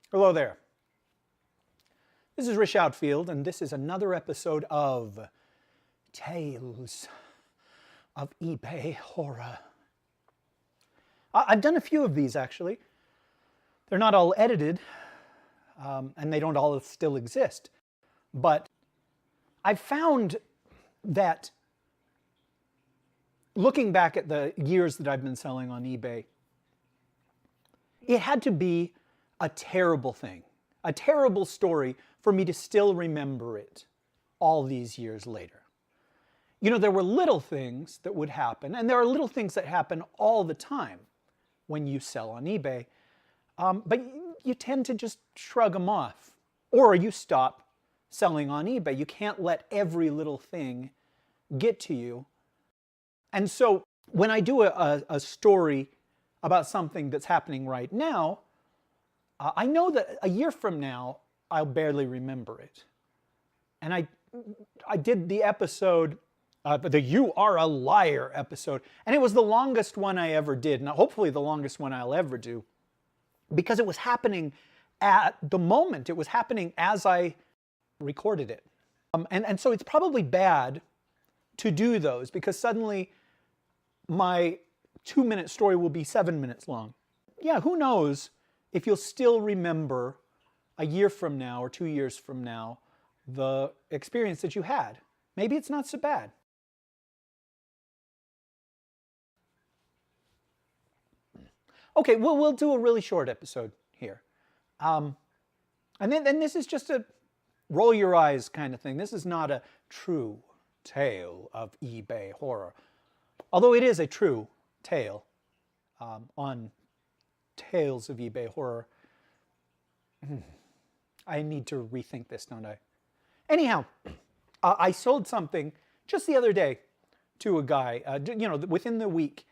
Hello there. This is Rish Outfield, and this is another episode of Tales of eBay Horror. I've done a few of these, actually. They're not all edited, and they don't all still exist. But I've found that, looking back at the years that I've been selling on eBay, it had to be a terrible thing, a terrible story for me to still remember it all these years later. You know, there were little things that would happen, and there are little things that happen all the time when you sell on eBay, but you tend to just shrug them off, or you stop selling on eBay. You can't let every little thing get to you. And so when I do a story about something that's happening right now, I know that a year from now, I'll barely remember it. And I did the episode, the You Are a Liar episode, and it was the longest one I ever did, and hopefully the longest one I'll ever do, because it was happening at the moment. It was happening as I recorded it. And so it's probably bad to do those, because suddenly my 2-minute story will be 7 minutes long. Yeah, who knows if you'll still remember a year from now or 2 years from now the experience that you had. Maybe it's not so bad. Okay, we'll do a really short episode here. And then this is just a roll your eyes kind of thing. This is not a true tale of eBay horror. Although it is a true tale on Tales of eBay Horror. I need to rethink this, don't I? Anyhow, I sold something just the other day to a guy, within the week.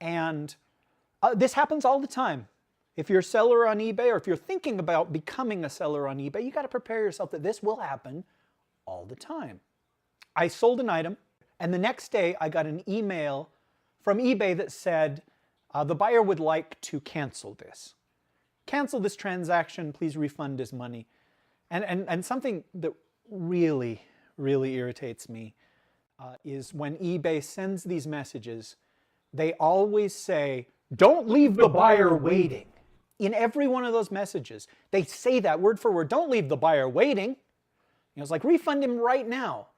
And this happens all the time. If you're a seller on eBay, or if you're thinking about becoming a seller on eBay, you got to prepare yourself that this will happen all the time. I sold an item, and the next day I got an email from eBay that said, the buyer would like to cancel this. Cancel this transaction, please refund his money. And something that really, really irritates me is when eBay sends these messages, they always say, don't leave the buyer waiting. In every one of those messages, they say that word for word, don't leave the buyer waiting. It's like, refund him right now.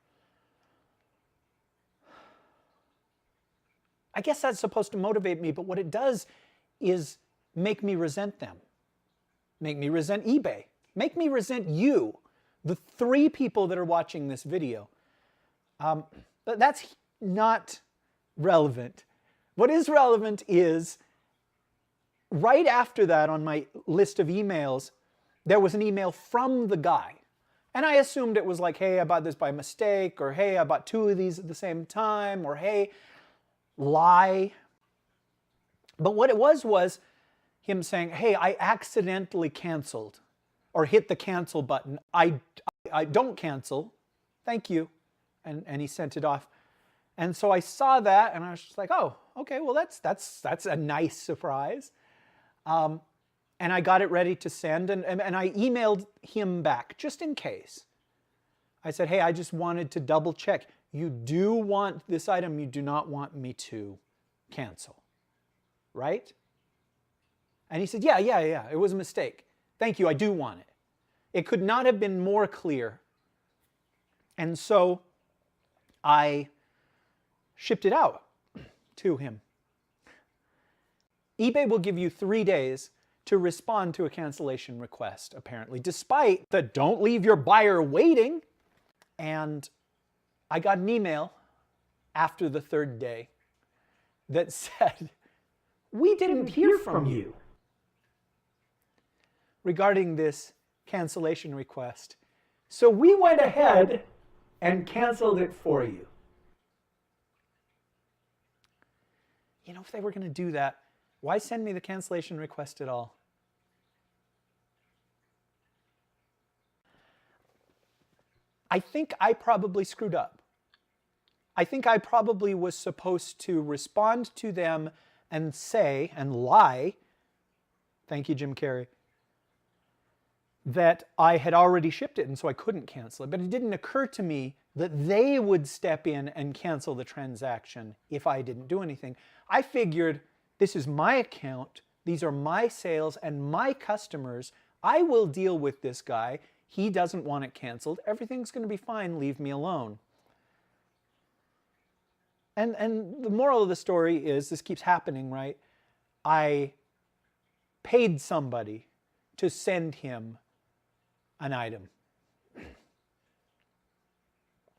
I guess that's supposed to motivate me, but what it does is make me resent them. Make me resent eBay. Make me resent you, the 3 people that are watching this video. But that's not relevant. What is relevant is, right after that on my list of emails, there was an email from the guy. And I assumed it was like, hey, I bought this by mistake, or hey, I bought 2 of these at the same time, or hey, lie. But what it was him saying, hey, I accidentally canceled, or hit the cancel button. I don't cancel, thank you. And he sent it off. And so I saw that, and I was just like, oh, okay, well, that's a nice surprise. And I got it ready to send, and I emailed him back, just in case. I said, hey, I just wanted to double check. You do want this item, you do not want me to cancel, right? And he said, yeah, it was a mistake. Thank you, I do want it. It could not have been more clear. And so I shipped it out to him. eBay will give you 3 days to respond to a cancellation request, apparently, despite the don't leave your buyer waiting. And I got an email after the 3rd day that said, we didn't hear from you regarding this cancellation request, so we went ahead and canceled it for you. You know, if they were going to do that, why send me the cancellation request at all? I think I probably screwed up. I think I probably was supposed to respond to them and say, and lie, thank you, Jim Carrey, that I had already shipped it and so I couldn't cancel it. But it didn't occur to me that they would step in and cancel the transaction if I didn't do anything. I figured, this is my account, these are my sales and my customers. I will deal with this guy. He doesn't want it canceled. Everything's going to be fine. Leave me alone. And the moral of the story is, this keeps happening, right? I paid somebody to send him an item.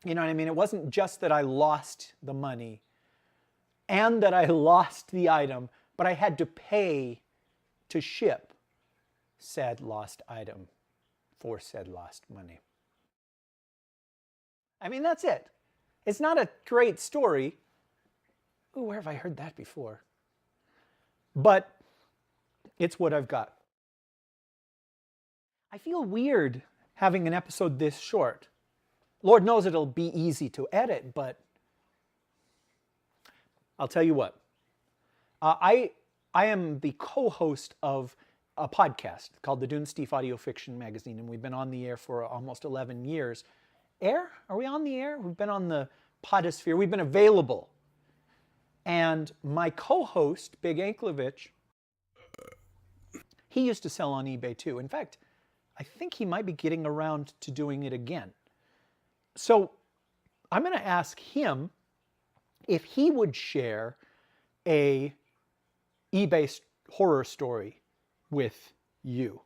You know what I mean? It wasn't just that I lost the money and that I lost the item, but I had to pay to ship said lost item for said lost money. I mean, that's it. It's not a great story. Ooh, where have I heard that before? But it's what I've got. I feel weird having an episode this short. Lord knows it'll be easy to edit, but I'll tell you what. I am the co-host of a podcast called the Dune Steve Audio Fiction Magazine, and we've been on the air for almost 11 years. Air? Are we on the air? We've been on the podosphere. We've been available. And my co-host, Big Anklevich, he used to sell on eBay too. In fact, I think he might be getting around to doing it again. So I'm going to ask him if he would share a eBay horror story with you.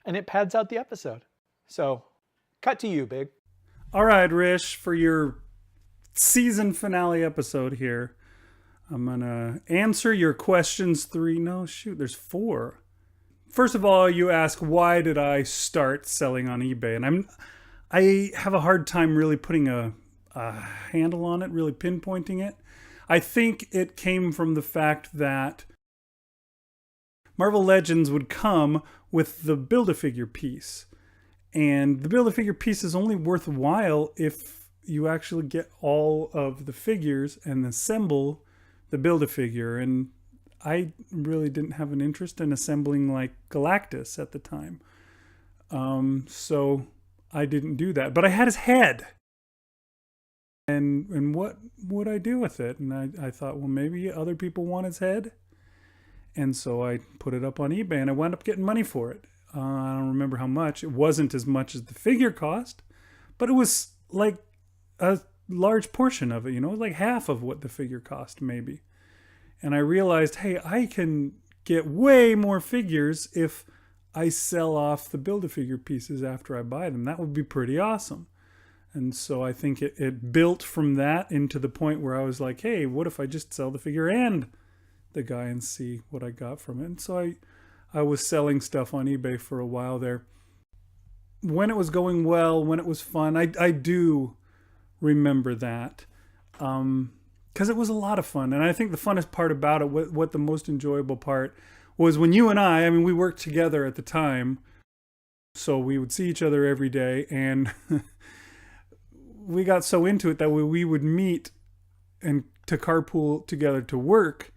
And it pads out the episode. So cut to you, Big. All right, Rish, for your season finale episode here, I'm going to answer your questions 3. No, shoot, there's 4. First of all, you ask, why did I start selling on eBay? And I have a hard time really putting a handle on it, really pinpointing it. I think it came from the fact that Marvel Legends would come with the Build-A-Figure piece. And the Build-A-Figure piece is only worthwhile if you actually get all of the figures and assemble the Build-A-Figure. And I really didn't have an interest in assembling like Galactus at the time. So I didn't do that. But I had his head. And what would I do with it? And I thought, well, maybe other people want his head. And so I put it up on eBay and I wound up getting money for it. I don't remember how much. It wasn't as much as the figure cost, but it was like a large portion of it, you know, like half of what the figure cost maybe. And I realized, hey, I can get way more figures if I sell off the Build-A-Figure pieces after I buy them. That would be pretty awesome. And so I think it built from that into the point where I was like, hey, what if I just sell the figure and the guy and see what I got from it? And so I was selling stuff on eBay for a while there. When it was going well, when it was fun, I do remember that. Because it was a lot of fun. And I think the funnest part about it, what the most enjoyable part was when you and I mean, we worked together at the time. So we would see each other every day. And we got so into it that we would meet and to carpool together to work.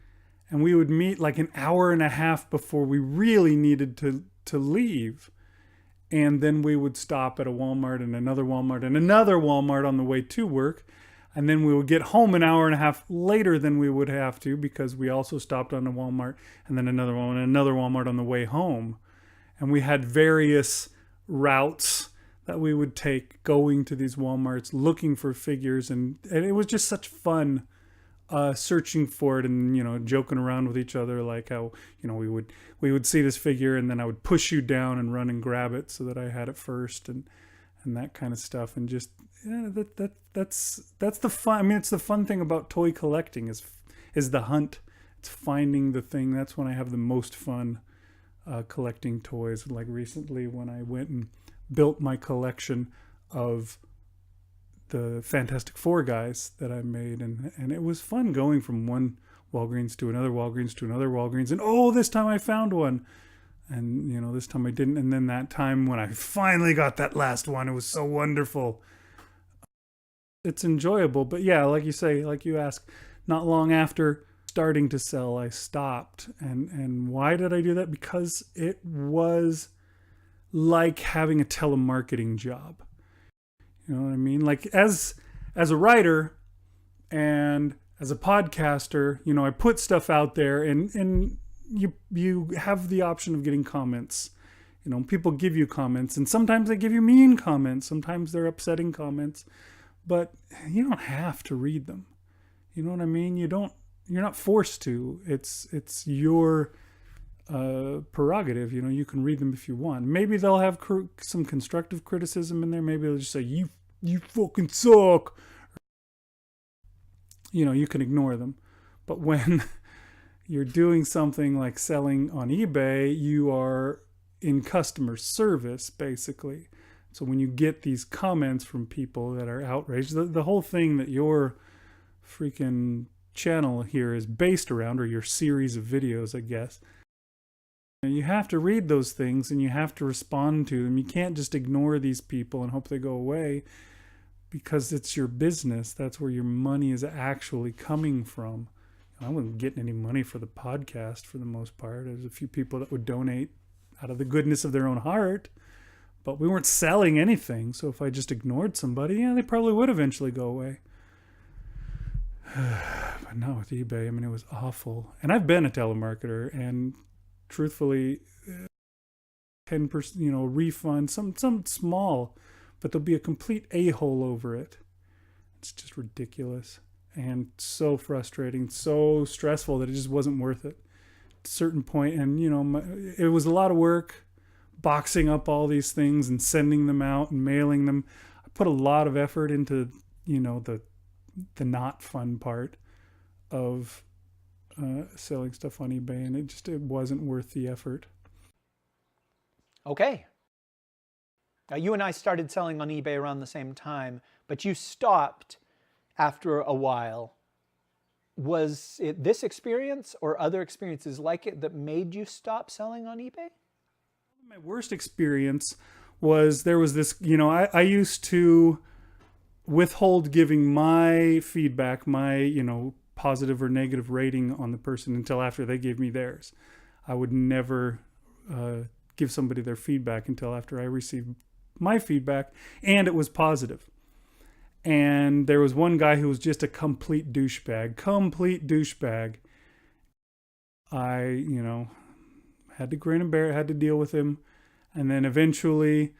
And we would meet like an hour and a half before we really needed to leave. And then we would stop at a Walmart and another Walmart and another Walmart on the way to work. And then we would get home an hour and a half later than we would have to because we also stopped on a Walmart and then another one and another Walmart on the way home. And we had various routes that we would take going to these Walmarts looking for figures. And it was just such fun searching for it and, you know, joking around with each other, like how, you know, we would see this figure and then I would push you down and run and grab it so that I had it first and that kind of stuff. And just, yeah, that's the fun. I mean, it's the fun thing about toy collecting is the hunt. It's finding the thing. That's when I have the most fun collecting toys. Like recently when I went and built my collection of the Fantastic Four guys that I made, and it was fun going from one Walgreens to another Walgreens to another Walgreens, and oh, this time I found one, and you know, this time I didn't, and then that time when I finally got that last one, it was so wonderful. It's enjoyable, but yeah, like you say, like you ask, not long after starting to sell, I stopped, and why did I do that? Because it was like having a telemarketing job. You know what I mean? Like as a writer and as a podcaster, you know, I put stuff out there, and you have the option of getting comments. You know, people give you comments, and sometimes they give you mean comments, sometimes they're upsetting comments, but you don't have to read them. You know what I mean? You're not forced to. It's your prerogative. You know, you can read them if you want. Maybe they'll have some constructive criticism in there. Maybe they'll just say, you fucking suck. You know, you can ignore them. But when you're doing something like selling on eBay, you are in customer service, basically. So when you get these comments from people that are outraged, the whole thing that your freaking channel here is based around, or your series of videos, I guess, you have to read those things and you have to respond to them. You can't just ignore these people and hope they go away, because it's your business. That's where your money is actually coming from. I wasn't getting any money for the podcast for the most part. There's a few people that would donate out of the goodness of their own heart, but we weren't selling anything. So if I just ignored somebody, yeah, they probably would eventually go away. But not with eBay. I mean, it was awful. And I've been a telemarketer, and truthfully, 10%, you know, refund, some small, but there'll be a complete a-hole over it. It's just ridiculous and so frustrating, so stressful that it just wasn't worth it at a certain point. And, you know, it was a lot of work boxing up all these things and sending them out and mailing them. I put a lot of effort into, you know, the not fun part of selling stuff on eBay, and it wasn't worth the effort. Okay. Now, you and I started selling on eBay around the same time, but you stopped after a while. Was it this experience or other experiences like it that made you stop selling on eBay? My worst experience was, there was this, you know, I used to withhold giving my feedback, my, you know, positive or negative rating on the person until after they gave me theirs. I would never give somebody their feedback until after I received my feedback and it was positive. And there was one guy who was just a complete douchebag. I, you know, had to grin and bear it, had to deal with him. And then eventually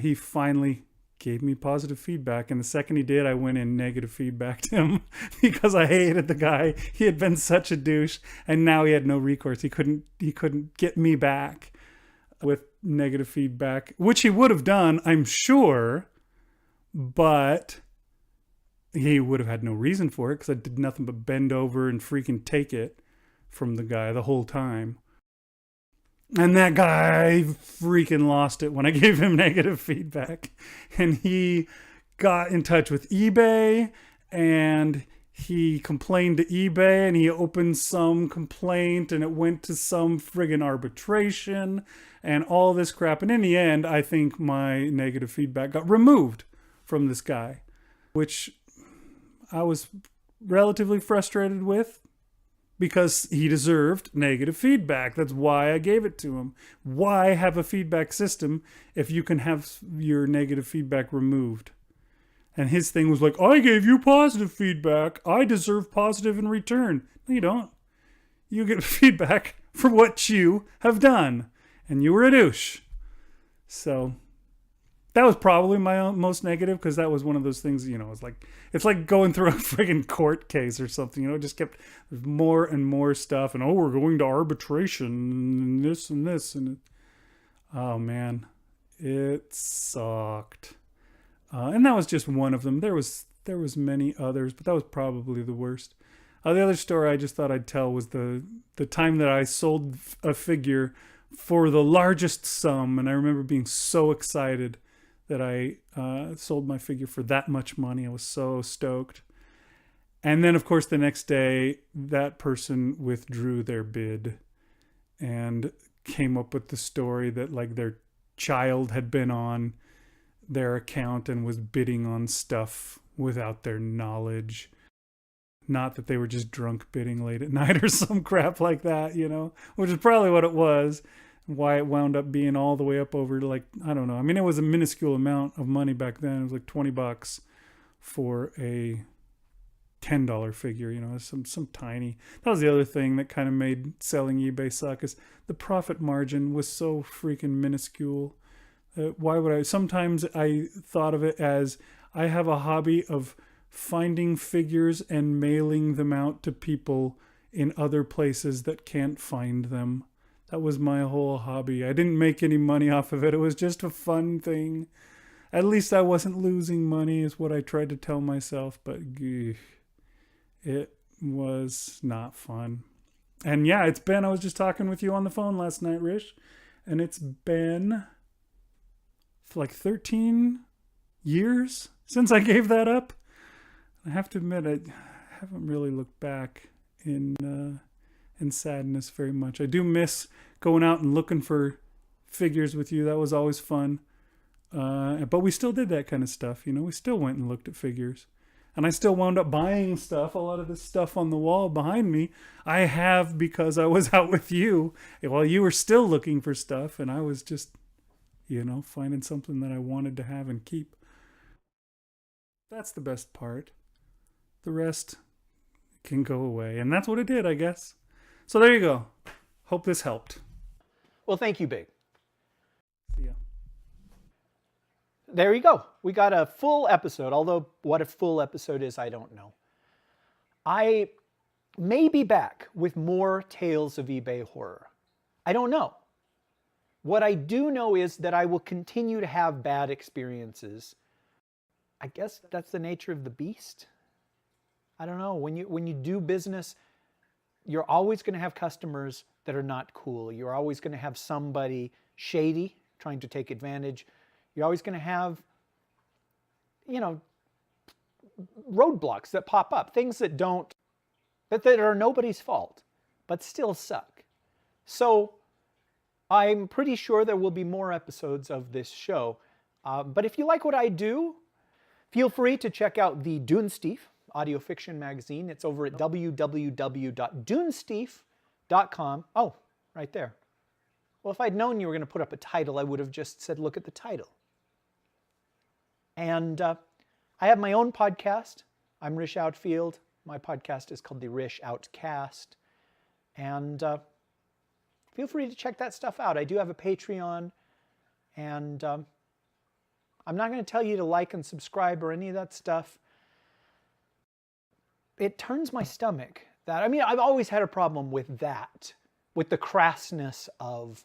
he finally gave me positive feedback. And the second he did, I went in negative feedback to him because I hated the guy. He had been such a douche, and now he had no recourse. He couldn't get me back with negative feedback, which he would have done, I'm sure, but he would have had no reason for it because I did nothing but bend over and freaking take it from the guy the whole time. And that guy freaking lost it when I gave him negative feedback. And he got in touch with eBay, and he complained to eBay, and he opened some complaint, and it went to some friggin' arbitration and all this crap. And in the end, I think my negative feedback got removed from this guy, which I was relatively frustrated with, because he deserved negative feedback. That's why I gave it to him. Why have a feedback system if you can have your negative feedback removed? And his thing was like, I gave you positive feedback. I deserve positive in return. No, you don't. You get feedback for what you have done. And you were a douche. So that was probably my most negative, because that was one of those things, you know, it's like going through a friggin' court case or something, you know, it just kept more and more stuff, and we're going to arbitration and this and this, and oh man, it sucked. And that was just one of them. There was many others, but that was probably the worst. The other story I just thought I'd tell was the time that I sold a figure for the largest sum, and I remember being so excited that I sold my figure for that much money. I was so stoked. And then, of course, the next day, that person withdrew their bid and came up with the story that, like, their child had been on their account and was bidding on stuff without their knowledge. Not that they were just drunk bidding late at night or some crap like that, you know, which is probably what it was. why it wound up being all the way up over like, I don't know. I mean, it was a minuscule amount of money back then. It was like $20 for a $10 figure, some tiny. That was the other thing that kind of made selling eBay suck, is the profit margin was so freaking minuscule. Why would I? Sometimes I thought of it as, I have a hobby of finding figures and mailing them out to people in other places that can't find them. That was my whole hobby. I didn't make any money off of it. It was just a fun thing. At least I wasn't losing money, is what I tried to tell myself, but it was not fun. And yeah, I was just talking with you on the phone last night, Rish, and it's been like 13 years since I gave that up. I have to admit, I haven't really looked back in sadness very much. I do miss going out and looking for figures with you. That was always fun. But we still did that kind of stuff. We still went and looked at figures. And I still wound up buying stuff. A lot of this stuff on the wall behind me, I have because I was out with you while you were still looking for stuff. And I was just, finding something that I wanted to have and keep. That's the best part. The rest can go away. And that's what it did, I guess. So there you go. Hope this helped. Well, thank you, Big. See ya. There you go. We got a full episode, although what a full episode is, I don't know. I may be back with more tales of eBay horror. I don't know. What I do know is that I will continue to have bad experiences. I guess that's the nature of the beast. I don't know. When you do business, you're always going to have customers that are not cool. You're always going to have somebody shady trying to take advantage. You're always going to have, roadblocks that pop up, things that are nobody's fault, but still suck. So I'm pretty sure there will be more episodes of this show. But if you like what I do, feel free to check out the Dunesteef audio fiction magazine. It's over at www.dunesteef.com. Oh, right there. Well, if I'd known you were going to put up a title, I would have just said, look at the title. And I have my own podcast. I'm Rish Outfield. My podcast is called the Rish Outcast. And feel free to check that stuff out. I do have a Patreon. And I'm not going to tell you to like and subscribe or any of that stuff. It turns my stomach. I've always had a problem with that, with the crassness of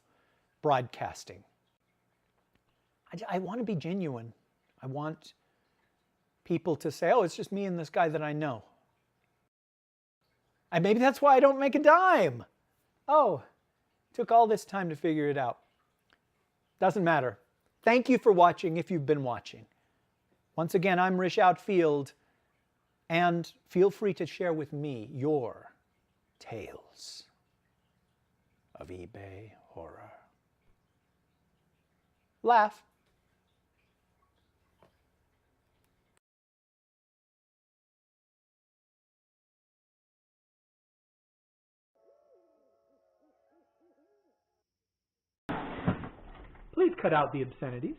broadcasting. I want to be genuine. I want people to say, oh, it's just me and this guy that I know. And maybe that's why I don't make a dime. Oh, took all this time to figure it out. Doesn't matter. Thank you for watching if you've been watching. Once again, I'm Rish Outfield, and feel free to share with me your tales of eBay horror. Laugh. Please cut out the obscenities.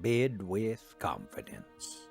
Bid with confidence.